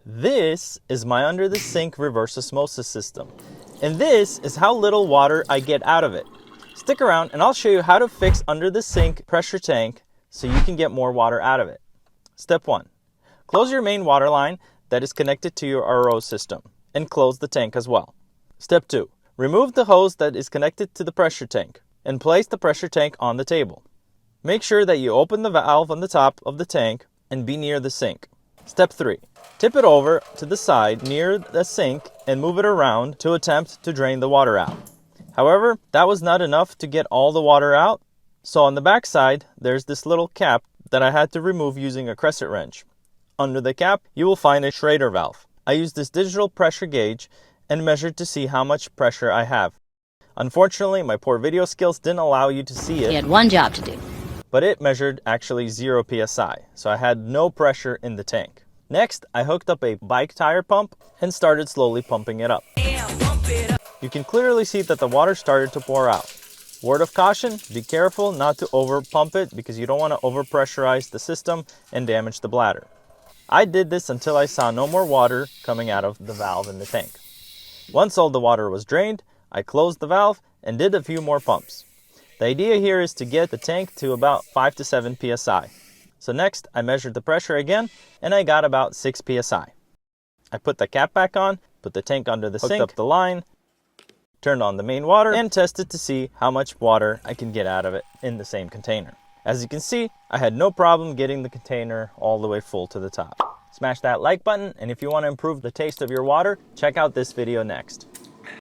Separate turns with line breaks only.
This is my under the sink reverse osmosis system. And this is how little water I get out of it. Stick around and I'll show you how to fix under the sink pressure tank so you can get more water out of it. Step 1. Close your main water line that is connected to your RO system and close the tank as well. Step 2. Remove the hose that is connected to the pressure tank and place the pressure tank on the table. Make sure that you open the valve on the top of the tank and be near the sink. Step 3. Tip it over to the side near the sink and move it around to attempt to drain the water out. However, that was not enough to get all the water out, so on the back side there's this little cap that I had to remove using a crescent wrench. Under the cap you will find a Schrader valve. I used this digital pressure gauge and measured to see how much pressure I have. Unfortunately, my poor video skills didn't allow you to see it.
You had one job to do.
But it measured actually 0 psi, so I had no pressure in the tank. Next, I hooked up a bike tire pump and started slowly pumping it up. You can clearly see that the water started to pour out. Word of caution, be careful not to over pump it because you don't want to over pressurize the system and damage the bladder. I did this until I saw no more water coming out of the valve in the tank. Once all the water was drained, I closed the valve and did a few more pumps. The idea here is to get the tank to about 5 to 7 psi. So next, I measured the pressure again, and I got about 6 psi. I put the cap back on, put the tank under the sink, hooked up the line, turned on the main water, and tested to see how much water I can get out of it in the same container. As you can see, I had no problem getting the container all the way full to the top. Smash that like button, and if you want to improve the taste of your water, check out this video next.